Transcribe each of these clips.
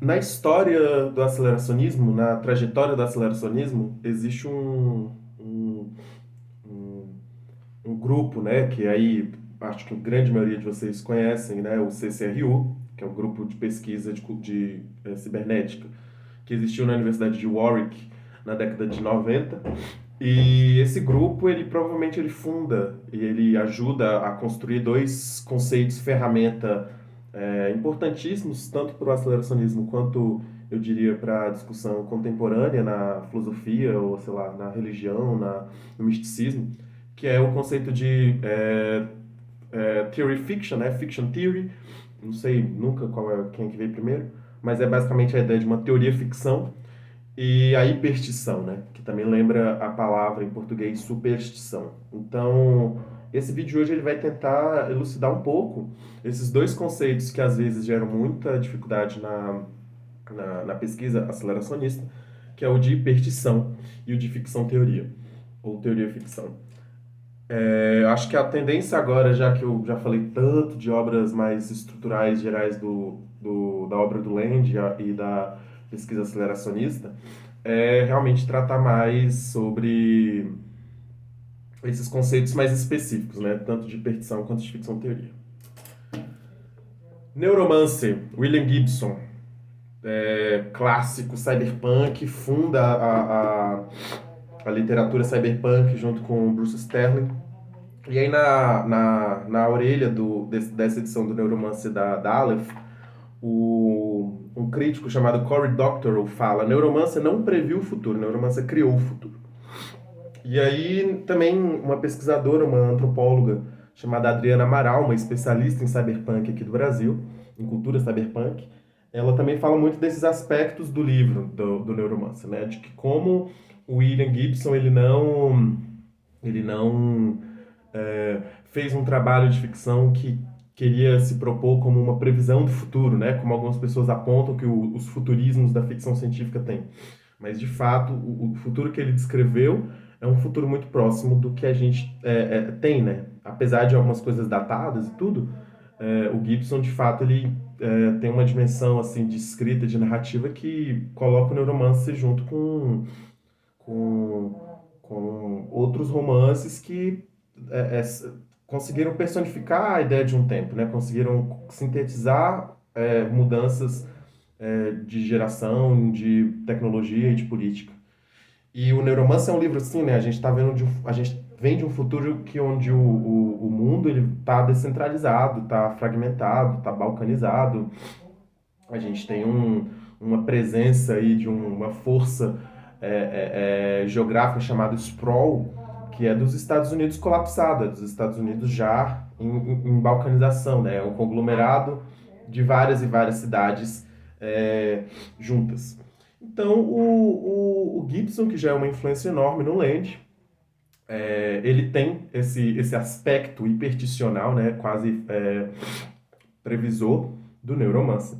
Na história do aceleracionismo, na trajetória do aceleracionismo, existe um, um grupo, né, que aí acho que a grande maioria de vocês conhecem, né, o CCRU, que é o grupo de pesquisa de cibernética, que existiu na Universidade de Warwick na década de 90. E esse grupo, ele provavelmente ele funda e ele ajuda a construir dois conceitos, ferramenta importantíssimos, tanto para o aceleracionismo quanto, eu diria, para a discussão contemporânea na filosofia, ou sei lá, na religião, no misticismo, que é o conceito de theory fiction, né? Fiction theory, não sei nunca quem é que veio primeiro, mas é basicamente a ideia de uma teoria ficção e a hiperstição, né? Que também lembra a palavra em português superstição. Então, esse vídeo hoje ele vai tentar elucidar um pouco esses dois conceitos que às vezes geram muita dificuldade na pesquisa aceleracionista, que é o de hiperstição e o de ficção teoria, ou teoria ficção. Acho que a tendência agora, já que eu já falei tanto de obras mais estruturais gerais da obra do Land e da pesquisa aceleracionista, é realmente tratar mais sobre esses conceitos mais específicos, né? Tanto de perdição quanto de ficção teoria. Neuromancer, William Gibson, clássico cyberpunk, funda a literatura cyberpunk junto com Bruce Sterling. E aí na orelha dessa edição do Neuromancer da Aleph, um crítico chamado Cory Doctorow fala: Neuromancer não previu o futuro, Neuromancer criou o futuro. E aí também uma pesquisadora, uma antropóloga chamada Adriana Amaral, uma especialista em cyberpunk aqui do Brasil, em cultura cyberpunk, ela também fala muito desses aspectos do livro do Neuromancer, né? De que como o William Gibson ele não fez um trabalho de ficção que queria se propor como uma previsão do futuro, né? Como algumas pessoas apontam que os futurismos da ficção científica têm. Mas, de fato, o futuro que ele descreveu é um futuro muito próximo do que a gente tem, né? Apesar de algumas coisas datadas e tudo, o Gibson, de fato, ele tem uma dimensão assim de escrita, de narrativa que coloca o Neuromancer junto com, com outros romances que é, é, conseguiram personificar a ideia de um tempo, né? Conseguiram sintetizar mudanças de geração, de tecnologia e de política. E o Neuromancer é um livro assim, né? A gente tá vendo a gente vem de um futuro que onde o mundo ele tá descentralizado, tá fragmentado, tá balcanizado. A gente tem uma presença aí de uma força geográfica chamada sprawl, que é dos Estados Unidos colapsado, é dos Estados Unidos já em balcanização, né? É um conglomerado de várias e várias cidades juntas. Então, o Gibson, que já é uma influência enorme no Land, ele tem esse aspecto hipersticional, né, quase previsor do Neuromancer.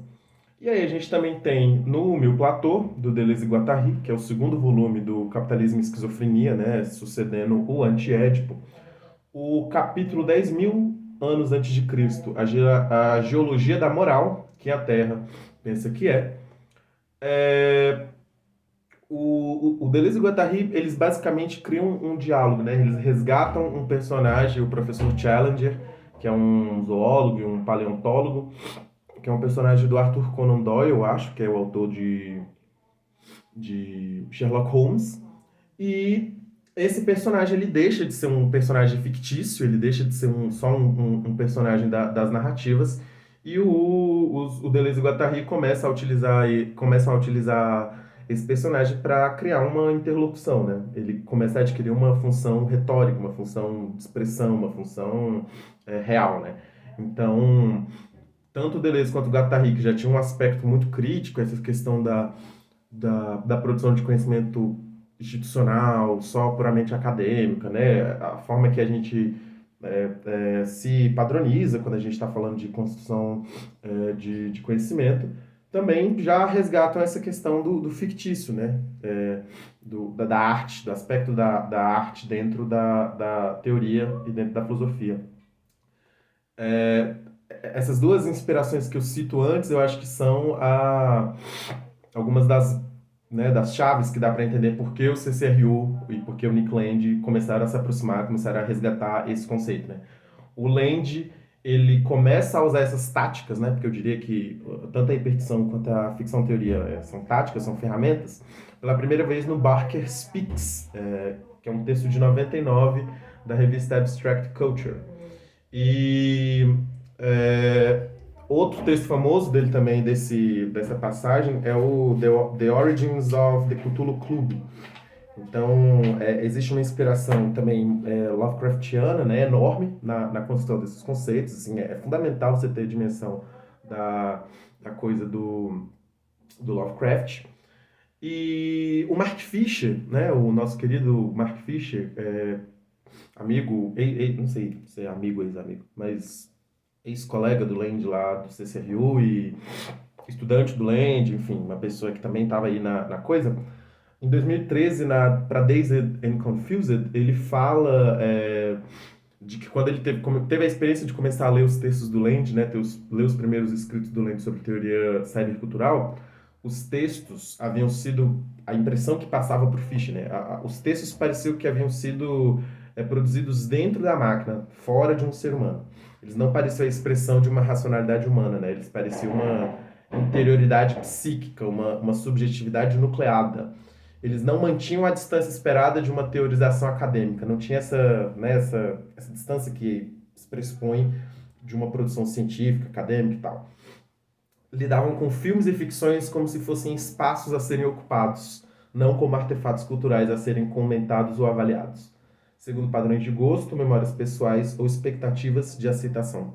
E aí a gente também tem no Mil Platô, do Deleuze e Guattari, que é o segundo volume do Capitalismo e Esquizofrenia, né, sucedendo o Antiédipo, o capítulo 10.000 anos antes de Cristo, a geologia da moral, que a Terra pensa que é o Deleuze e o Guattari, eles basicamente criam um diálogo, né? Eles resgatam um personagem, o professor Challenger, que é um zoólogo e um paleontólogo, que é um personagem do Arthur Conan Doyle, eu acho, que é o autor de Sherlock Holmes. E esse personagem, ele deixa de ser um personagem fictício, ele deixa de ser só um personagem das narrativas, e o Deleuze e o Guattari começam a utilizar esse personagem para criar uma interlocução, né? Ele começa a adquirir uma função retórica, uma função de expressão, uma função real, né? Então, tanto o Deleuze quanto o Guattari, que já tinha um aspecto muito crítico, essa questão da produção de conhecimento institucional, só puramente acadêmica, né? A forma que a gente se padroniza quando a gente está falando de construção de conhecimento, também já resgatam essa questão do fictício, né? Da arte, do aspecto da arte dentro da teoria e dentro da filosofia. essas duas inspirações que eu cito antes, eu acho que são algumas das chaves que dá para entender por que o CCRU e por que o Nick Land começaram a se aproximar, começaram a resgatar esse conceito, né? O Land, ele começa a usar essas táticas, né? Porque eu diria que tanto a hipertição quanto a ficção teoria são táticas, são ferramentas, pela primeira vez no Barker Speaks, que é um texto de 99 da revista Abstract Culture. E é, outro texto famoso dele também, dessa passagem, é o The Origins of the Cthulhu Club. Então, existe uma inspiração também Lovecraftiana, né, enorme na construção desses conceitos. Assim, é fundamental você ter a dimensão da coisa do Lovecraft. E o Mark Fisher, né, o nosso querido Mark Fisher, amigo, não sei se é amigo ou ex-amigo, mas ex-colega do Land lá do CCRU e estudante do Land, enfim, uma pessoa que também estava aí na coisa. Em 2013, para Dazed and Confused, ele fala de que quando ele teve a experiência de começar a ler os textos do Land, né, ler os primeiros escritos do Land sobre teoria cybercultural, os textos haviam sido, a impressão que passava para o Fischer, né, os textos pareciam que haviam sido produzidos dentro da máquina, fora de um ser humano. Eles não pareciam a expressão de uma racionalidade humana, né, eles pareciam uma interioridade psíquica, uma subjetividade nucleada. Eles não mantinham a distância esperada de uma teorização acadêmica, não tinha essa distância que se pressupõe de uma produção científica, acadêmica e tal. Lidavam com filmes e ficções como se fossem espaços a serem ocupados, não como artefatos culturais a serem comentados ou avaliados, segundo padrões de gosto, memórias pessoais ou expectativas de aceitação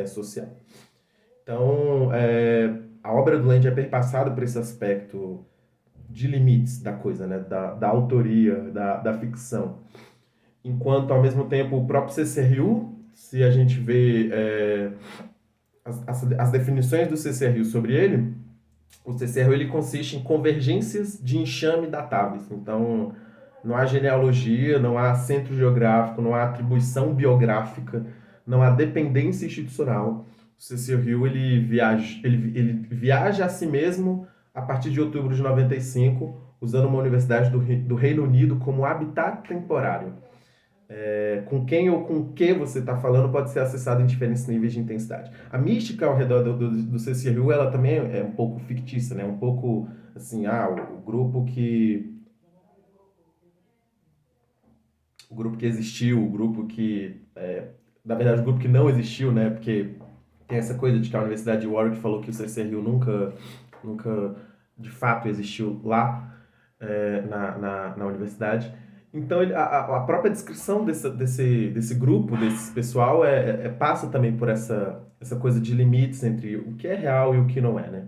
social. Então, a obra do Land é perpassada por esse aspecto de limites da coisa, né? Da autoria, da ficção. Enquanto, ao mesmo tempo, o próprio CCRU, se a gente vê as definições do CCRU sobre ele, o CCRU ele consiste em convergências de enxame datáveis. Então, não há genealogia, não há centro geográfico, não há atribuição biográfica, não há dependência institucional. O CCRU ele viaja a si mesmo a partir de outubro de 95, usando uma universidade do Reino Unido como habitat temporário. Com quem ou com que você está falando pode ser acessado em diferentes níveis de intensidade. A mística ao redor do CCRU, ela também é um pouco fictícia, né? Um pouco assim, o grupo que existiu, o grupo que, na verdade, o grupo que não existiu, né? Porque tem essa coisa de que a Universidade de Warwick falou que o CCRU nunca de fato existiu lá na universidade. Então, a própria descrição desse grupo, desse pessoal, passa também por essa coisa de limites entre o que é real e o que não é, né?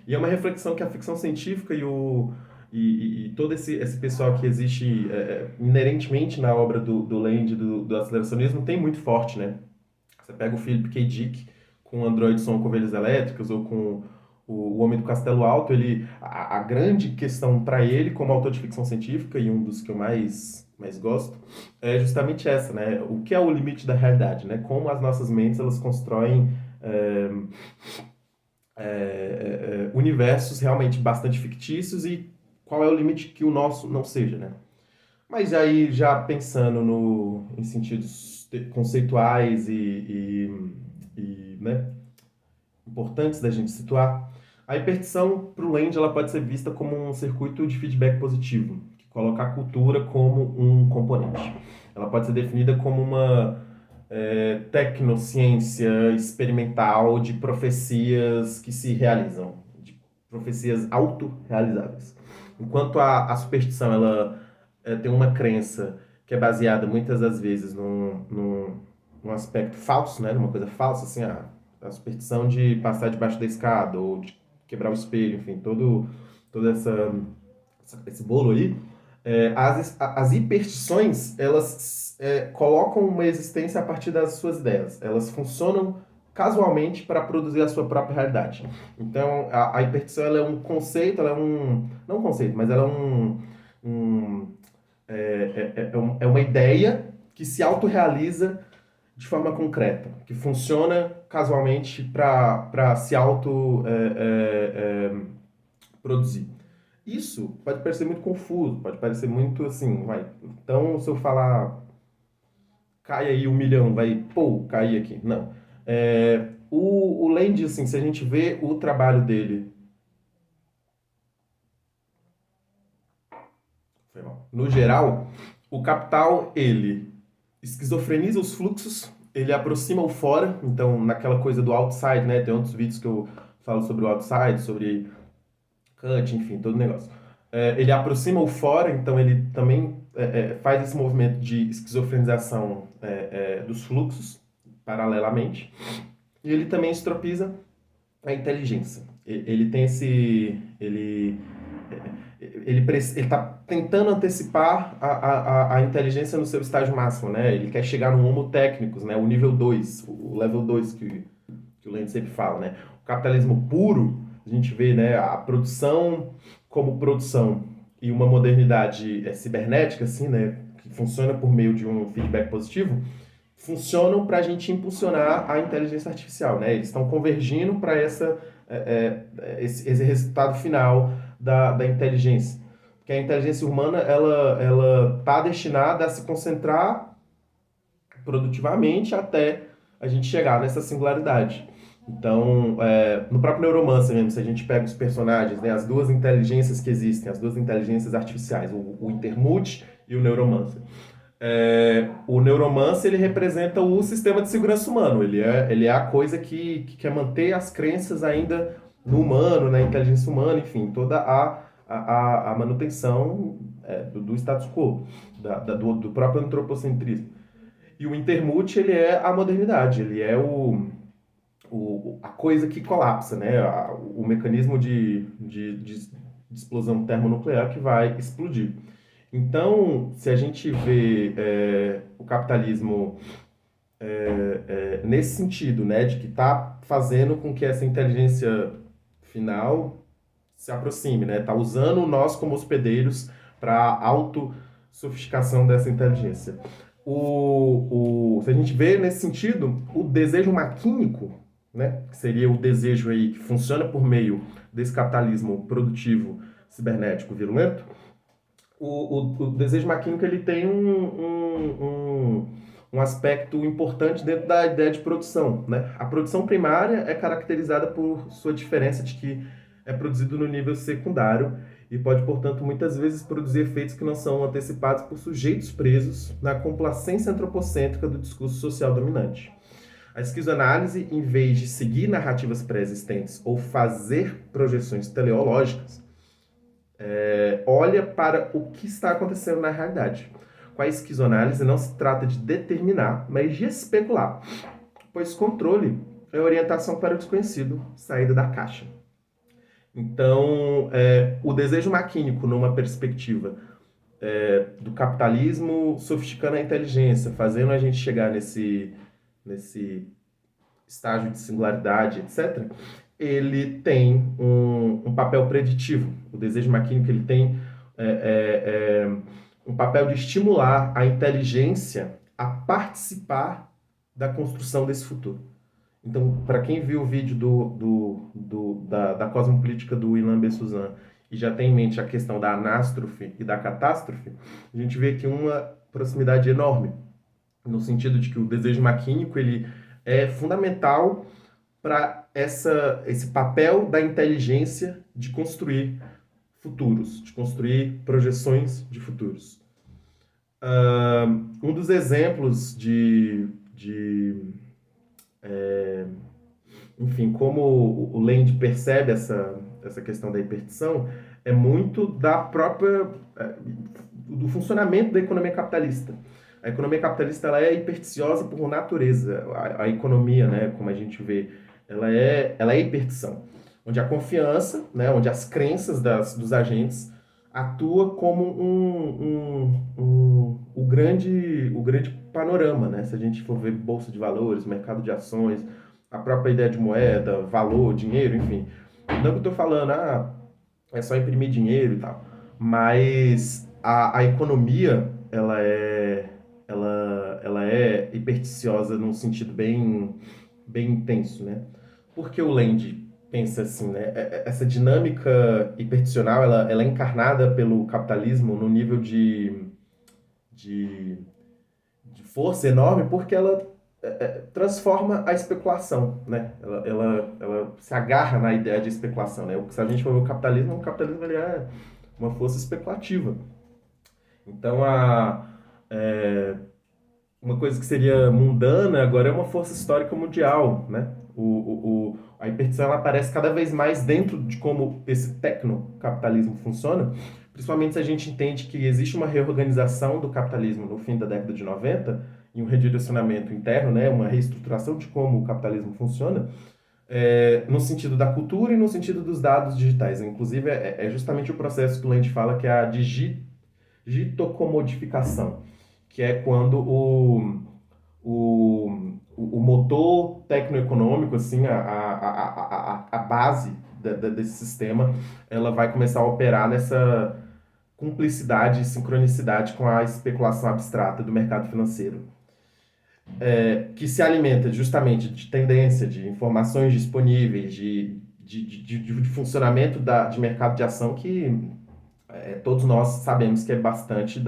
E é uma reflexão que a ficção científica e todo esse pessoal que existe inerentemente na obra do Land, do aceleracionismo, tem muito forte, né? Você pega o Philip K. Dick com Android São com Ovelhas Elétricas ou com o Homem do Castelo Alto, a grande questão para ele, como autor de ficção científica, e um dos que eu mais gosto, é justamente essa, né? O que é o limite da realidade, né? Como as nossas mentes elas constroem universos realmente bastante fictícios e qual é o limite que o nosso não seja, né? Mas aí, já pensando em sentidos conceituais né, importantes da gente situar, a hipertição para o Land ela pode ser vista como um circuito de feedback positivo, que coloca a cultura como um componente. Ela pode ser definida como uma tecnociência experimental de profecias que se realizam, de profecias autorrealizáveis. Enquanto a superstição ela tem uma crença que é baseada muitas das vezes num aspecto falso, né? Numa coisa falsa, assim, a superstição de passar debaixo da escada ou de quebrar o espelho, enfim, todo esse bolo aí. As hiperstições, elas colocam uma existência a partir das suas ideias. Elas funcionam casualmente para produzir a sua própria realidade. Então, a hiperstição ela é um conceito, ela é um... Não um conceito, mas ela é uma ideia que se autorrealiza de forma concreta, que funciona casualmente para se auto produzir. Isso pode parecer muito confuso, pode parecer muito assim, vai. Então, se eu falar, cai aí 1 milhão, vai, pô, cair aqui. Não. O Land, assim, se a gente vê o trabalho dele, foi mal. No geral, o capital, ele esquizofreniza os fluxos, ele aproxima o fora, então naquela coisa do outside, né? Tem outros vídeos que eu falo sobre o outside, sobre cut, enfim, todo o negócio. Ele aproxima o fora, então ele também faz esse movimento de esquizofrenização dos fluxos, paralelamente, e ele também estropiza a inteligência. Ele tem esse. Ele está tentando antecipar a inteligência no seu estágio máximo, né? Ele quer chegar no homo técnicos, né? O nível 2, o level 2 que o Lenin sempre fala, né? O capitalismo puro, a gente vê, né, a produção como produção e uma modernidade cibernética, assim, né, que funciona por meio de um feedback positivo, funcionam para a gente impulsionar a inteligência artificial, né? Eles estão convergindo para esse resultado final da inteligência. Porque a inteligência humana, ela está destinada a se concentrar produtivamente até a gente chegar nessa singularidade. Então, no próprio Neuromancer mesmo, se a gente pega os personagens, né, as duas inteligências que existem, as duas inteligências artificiais, o Intermute e o Neuromancer. O Neuromancer, ele representa o sistema de segurança humano, ele é a coisa que quer manter as crenças ainda no humano, na inteligência humana, enfim, toda a manutenção do status quo, do próprio antropocentrismo. E o Intermute, ele é a modernidade, ele é a coisa que colapsa, né? O mecanismo de explosão termonuclear que vai explodir. Então, se a gente vê o capitalismo nesse sentido, né, de que está fazendo com que essa inteligência final se aproxime, né, está usando nós como hospedeiros para a auto-sofisticação dessa inteligência. Se a gente vê nesse sentido, o desejo maquínico, né, que seria o desejo aí que funciona por meio desse capitalismo produtivo cibernético virulento, o desejo maquínico ele tem um aspecto importante dentro da ideia de produção, né? A produção primária é caracterizada por sua diferença de que é produzido no nível secundário e pode, portanto, muitas vezes produzir efeitos que não são antecipados por sujeitos presos na complacência antropocêntrica do discurso social dominante. A esquizoanálise, em vez de seguir narrativas pré-existentes ou fazer projeções teleológicas, olha para o que está acontecendo na realidade. Com a esquizoanálise não se trata de determinar, mas de especular, pois controle é orientação para o desconhecido, saída da caixa. Então, o desejo maquínico numa perspectiva do capitalismo sofisticando a inteligência, fazendo a gente chegar nesse estágio de singularidade, etc., ele tem um papel preditivo. O desejo maquínico ele tem um papel de estimular a inteligência a participar da construção desse futuro. Então, para quem viu o vídeo da cosmopolítica do Ilan Besuzan e já tem em mente a questão da anástrofe e da catástrofe, a gente vê que uma proximidade enorme, no sentido de que o desejo maquínico ele é fundamental para esse papel da inteligência de construir futuros, de construir projeções de futuros. Um dos exemplos enfim, como o Land percebe essa questão da hipertição, é muito do funcionamento da economia capitalista. A economia capitalista ela é hiperticiosa por natureza. A economia, né, como a gente vê, ela é hipertição, onde a confiança, né, onde as crenças dos agentes atua como o grande panorama, né? Se a gente for ver bolsa de valores, mercado de ações, a própria ideia de moeda, valor, dinheiro, enfim. Não que eu estou falando, é só imprimir dinheiro e tal, mas a economia, ela é hiperticiosa num sentido bem intenso, né? Porque o Land pensa assim, né? Essa dinâmica hiperticional, ela é encarnada pelo capitalismo no nível de, de força enorme, porque ela transforma a especulação, né? Ela se agarra na ideia de especulação, né? Se a gente for ver o capitalismo ele é uma força especulativa. Então, é, uma coisa que seria mundana agora é uma força histórica mundial, né? A hipertição ela aparece cada vez mais dentro de como esse tecnocapitalismo funciona, principalmente se a gente entende que existe uma reorganização do capitalismo no fim da década de 90 e um redirecionamento interno, né? Uma reestruturação de como o capitalismo funciona, no sentido da cultura e no sentido dos dados digitais. Inclusive, é justamente o processo que o Land fala que é a digitocomodificação, que é quando o motor tecnoeconômico, assim, a base desse sistema, ela vai começar a operar nessa cumplicidade e sincronicidade com a especulação abstrata do mercado financeiro, que se alimenta justamente de tendência, de informações disponíveis, de funcionamento de mercado de ação que todos nós sabemos que é bastante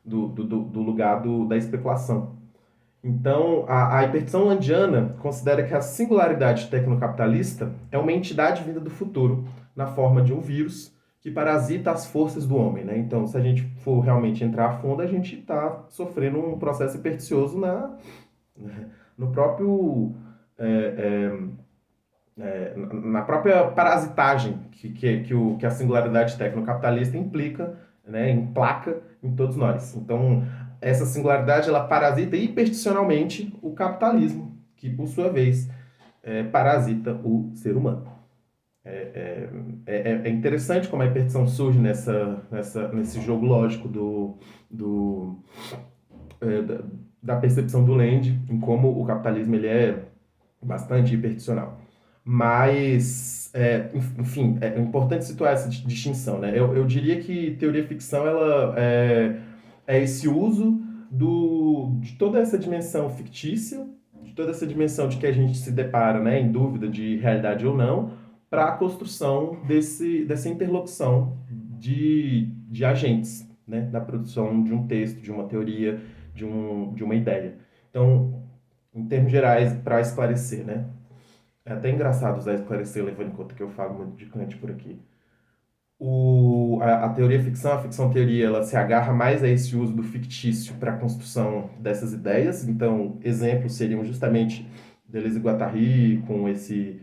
do lugar da especulação. Então, a hipertição landiana considera que a singularidade tecnocapitalista é uma entidade vinda do futuro, na forma de um vírus que parasita as forças do homem, né? Então, se a gente for realmente entrar a fundo, a gente está sofrendo um processo hiperticioso no próprio é, na própria parasitagem que a singularidade tecnocapitalista implica, né, emplaca em todos nós. Então, essa singularidade ela parasita hiperticionalmente o capitalismo, que por sua vez parasita o ser humano. É interessante como a hipertição surge nesse jogo lógico da, da percepção do Land, em como o capitalismo ele é bastante hiperticional. Mas, enfim, é importante situar essa distinção, né? Eu diria que teoria ficção ela é esse uso de toda essa dimensão fictícia, de toda essa dimensão de que a gente se depara, né, em dúvida de realidade ou não, para a construção dessa interlocução de agentes, né, na produção de um texto, de uma teoria, de uma ideia. Então, em termos gerais, para esclarecer, né? É até engraçado usar esclarecer, levando em conta que eu falo muito de Kant por aqui. A teoria ficção, a ficção-teoria, ela se agarra mais a esse uso do fictício para a construção dessas ideias. Então, exemplos seriam justamente Deleuze e Guattari, com esse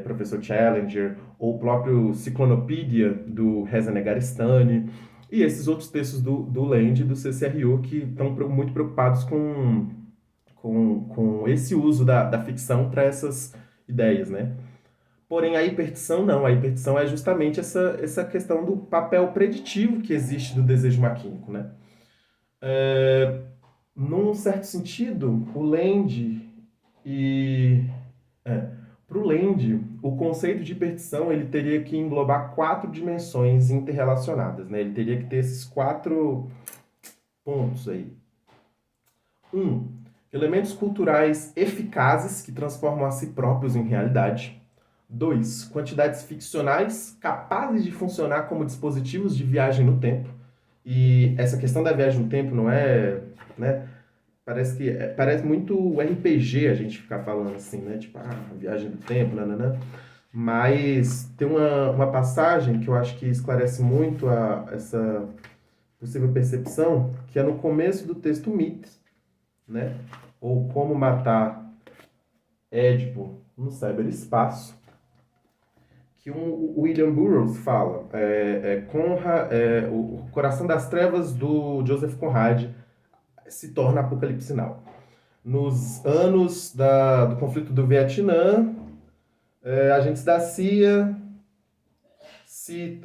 professor Challenger, ou o próprio Ciclonopedia, do Reza Negarestani, e esses outros textos do Land e do CCRU, que estão muito preocupados com esse uso da ficção para essas ideias, né? Porém, a hipertição não. A hipertição é justamente essa questão do papel preditivo que existe do desejo maquínico, né? Num certo sentido, o Land e... para o Land, o conceito de hipertição ele teria que englobar 4 dimensões interrelacionadas, né? Ele teria que ter esses 4 pontos aí. 1. Elementos culturais eficazes que transformam a si próprios em realidade. 2. Quantidades ficcionais capazes de funcionar como dispositivos de viagem no tempo. E essa questão da viagem no tempo não é, né? Parece muito o RPG a gente ficar falando assim, né? Tipo, viagem do tempo, nananã. Mas tem uma passagem que eu acho que esclarece muito essa possível percepção, que é no começo do texto Myth, né? Ou Como Matar Édipo no Cyberespaço, que o William Burroughs fala, o Coração das Trevas do Joseph Conrad se torna Apocalipse Now. Nos anos do conflito do Vietnã, agentes da CIA se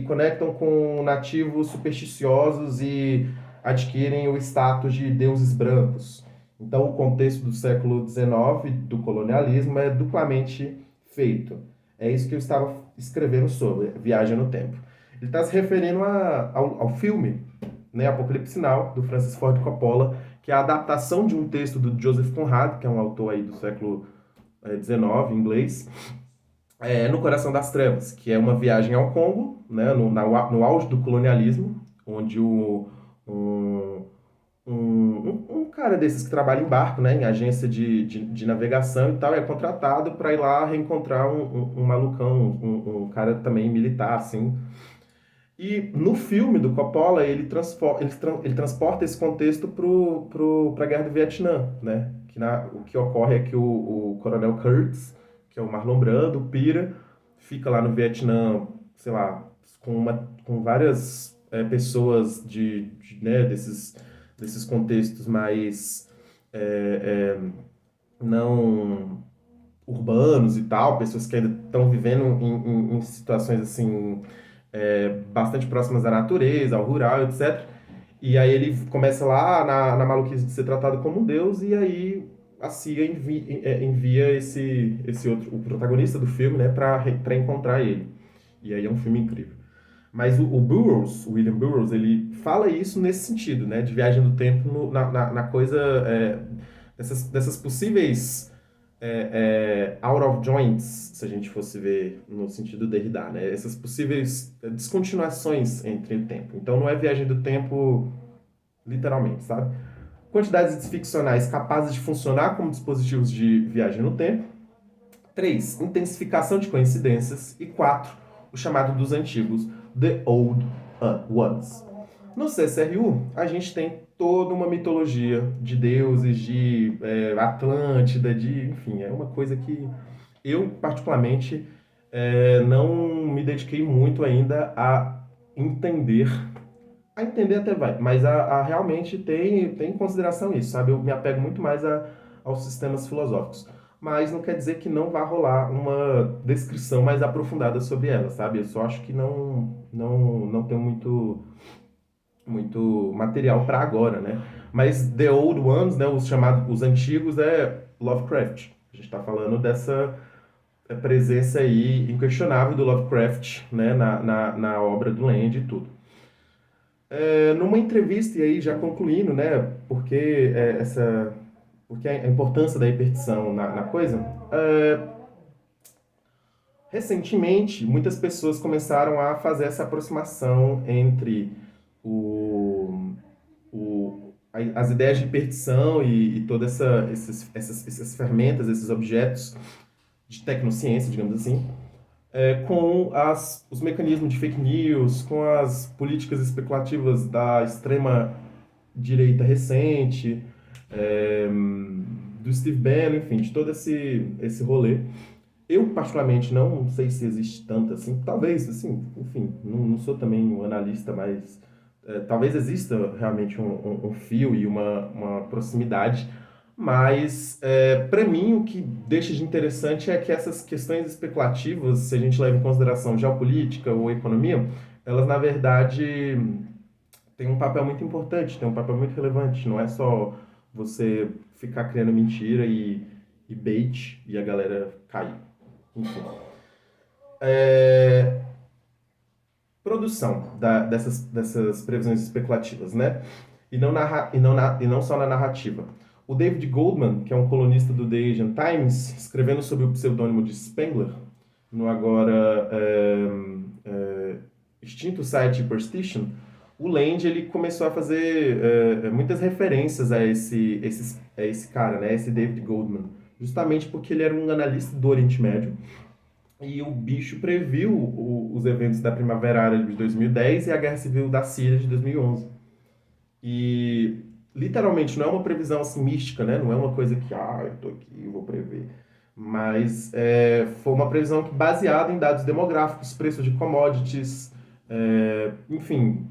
conectam com nativos supersticiosos e adquirem o status de deuses brancos. Então, o contexto do século XIX, do colonialismo, é duplamente feito. É isso que eu estava escrevendo sobre, Viagem no Tempo. Ele está se referindo ao filme, né, Apocalipse Now, do Francis Ford Coppola, que é a adaptação de um texto do Joseph Conrad, que é um autor aí do século XIX, inglês, No Coração das Trevas, que é uma viagem ao Congo, né, no auge do colonialismo, onde um, um cara desses que trabalha em barco, né, em agência de navegação e tal, é contratado para ir lá reencontrar um malucão, um cara também militar, assim. E no filme do Coppola, ele transporta esse contexto para a Guerra do Vietnã, né? O que ocorre é que o Coronel Kurtz, que é o Marlon Brando, pira, fica lá no Vietnã, sei lá, com várias pessoas né, desses contextos mais é, é, não urbanos e tal, pessoas que ainda estão vivendo em situações assim bastante próximas à natureza, ao rural, etc. E aí ele começa lá na maluquice de ser tratado como um deus, e aí a CIA envia esse outro, o protagonista do filme, né, para encontrar ele. E aí é um filme incrível. Mas o Burroughs, o William Burroughs, ele fala isso nesse sentido, né, de viagem do tempo na coisa dessas possíveis out of joints, se a gente fosse ver no sentido Derrida, né? Essas possíveis descontinuações entre o tempo. Então não é viagem do tempo literalmente, sabe? Quantidades ficcionais capazes de funcionar como dispositivos de viagem no tempo. 3. Intensificação de coincidências. E 4. O chamado dos antigos, The Old Ones. No CSRU, a gente tem toda uma mitologia de deuses, de Atlântida, enfim, é uma coisa que eu, particularmente, não me dediquei muito ainda entender. A entender até vai, mas a realmente tem em consideração isso, sabe? Eu me apego muito mais aos sistemas filosóficos. Mas não quer dizer que não vá rolar uma descrição mais aprofundada sobre ela, sabe? Eu só acho que não tem muito material para agora, né? Mas The Old Ones, né, os antigos, é Lovecraft. A gente está falando dessa presença aí inquestionável do Lovecraft, né, na obra do Land e tudo. Numa entrevista, e aí já concluindo, né, porque a importância da hipertição na coisa, recentemente muitas pessoas começaram a fazer essa aproximação entre o, as ideias de hipertição e todas essas ferramentas, esses objetos de tecnociência, digamos assim, com os mecanismos de fake news, com as políticas especulativas da extrema direita recente, do Steve Bannon, enfim, de todo esse rolê. Eu, particularmente, não sei se existe tanto assim. Talvez, assim, enfim, não sou também um analista, mas talvez exista realmente um fio e uma proximidade. Mas, para mim, o que deixa de interessante é que essas questões especulativas, se a gente leva em consideração geopolítica ou economia, elas, na verdade, têm um papel muito importante, têm um papel muito relevante. Não é só você ficar criando mentira e bait e a galera cair. Enfim. Produção dessas previsões especulativas, né? E não só na narrativa. O David Goldman, que é um colunista do The Asian Times, escrevendo sob o pseudônimo de Spengler, no agora extinto site Superstition, o Land ele começou a fazer muitas referências a esse cara, né? Esse David Goldman, justamente porque ele era um analista do Oriente Médio e o bicho previu os eventos da Primavera Árabe de 2010 e a Guerra Civil da Síria de 2011. E literalmente não é uma previsão assim mística, né? Não é uma coisa que, eu tô aqui, eu vou prever. Mas foi uma previsão baseada em dados demográficos, preços de commodities, enfim,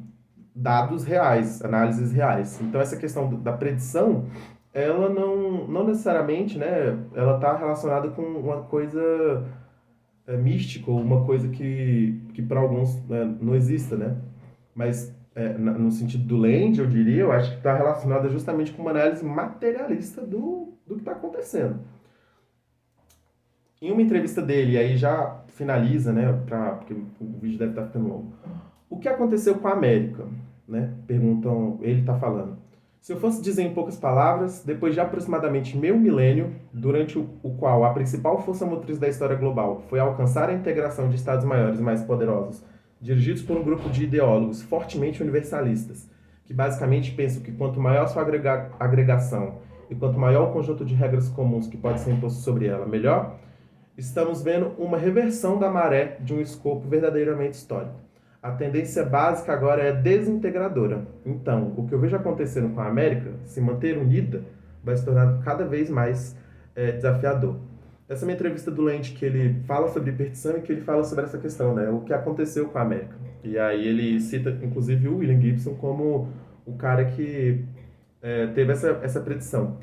dados reais, análises reais. Então essa questão da predição, ela não necessariamente, né? Ela está relacionada com uma coisa mística ou uma coisa que para alguns não exista, né? Mas no sentido do Land, eu diria, eu acho que está relacionada justamente com uma análise materialista do que está acontecendo. Em uma entrevista dele, aí já finaliza, né? Porque o vídeo deve estar ficando longo. O que aconteceu com a América? Né? Perguntam, ele está falando. Se eu fosse dizer em poucas palavras, depois de aproximadamente meio milênio, durante o qual a principal força motriz da história global foi alcançar a integração de estados maiores e mais poderosos, dirigidos por um grupo de ideólogos fortemente universalistas, que basicamente pensam que quanto maior sua agregação e quanto maior o conjunto de regras comuns que pode ser imposto sobre ela, melhor, estamos vendo uma reversão da maré de um escopo verdadeiramente histórico. A tendência básica agora é desintegradora. Então, o que eu vejo acontecendo com a América, se manter unida, vai se tornar cada vez mais desafiador. Essa é uma entrevista do Land que ele fala sobre hipertição e que ele fala sobre essa questão, né? O que aconteceu com a América. E aí ele cita, inclusive, o William Gibson como o cara que teve essa predição.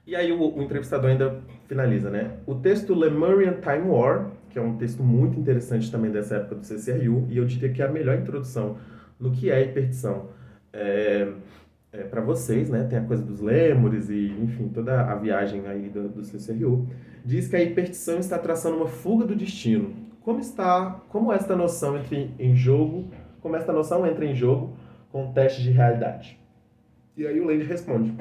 E aí o entrevistador ainda finaliza, né? O texto Lemurian Time War, que é um texto muito interessante também dessa época do CCRU, e eu diria que é a melhor introdução no que é hipertição para vocês, né? Tem a coisa dos lêmures e, enfim, toda a viagem aí do CCRU. Diz que a hipertição está traçando uma fuga do destino. Como esta noção como esta noção entra em jogo com o teste de realidade? E aí o Land responde: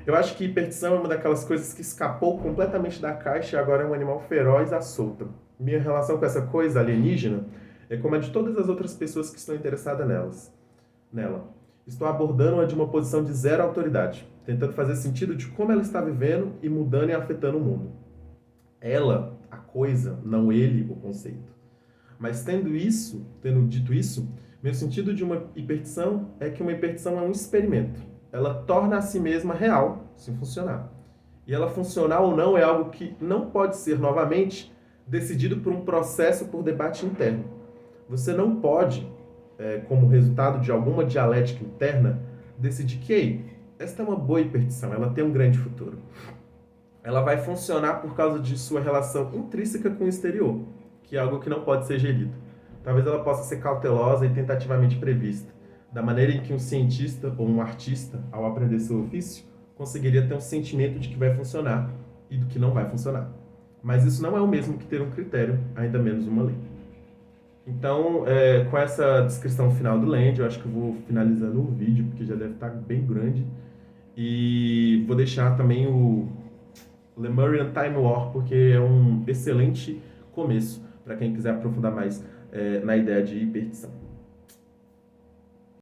eu acho que hipertição é uma daquelas coisas que escapou completamente da caixa e agora é um animal feroz à solta. Minha relação com essa coisa alienígena é como a de todas as outras pessoas que estão interessadas nela. Estou abordando-a de uma posição de zero autoridade, tentando fazer sentido de como ela está vivendo e mudando e afetando o mundo. Ela, a coisa, não ele, o conceito. Mas tendo dito isso, meu sentido de uma hipertição é que uma hipertição é um experimento. Ela torna a si mesma real, se funcionar. E ela funcionar ou não é algo que não pode ser, novamente, decidido por um processo por debate interno. Você não pode, como resultado de alguma dialética interna, decidir que, ei, esta é uma boa hipertição, ela tem um grande futuro. Ela vai funcionar por causa de sua relação intrínseca com o exterior, que é algo que não pode ser gerido. Talvez ela possa ser cautelosa e tentativamente prevista, da maneira em que um cientista ou um artista, ao aprender seu ofício, conseguiria ter um sentimento de que vai funcionar e do que não vai funcionar. Mas isso não é o mesmo que ter um critério, ainda menos uma lei. Então, com essa descrição final do Land, eu acho que eu vou finalizando o vídeo, porque já deve estar bem grande. E vou deixar também o Lemurian Time War, porque é um excelente começo para quem quiser aprofundar mais na ideia de hipertição.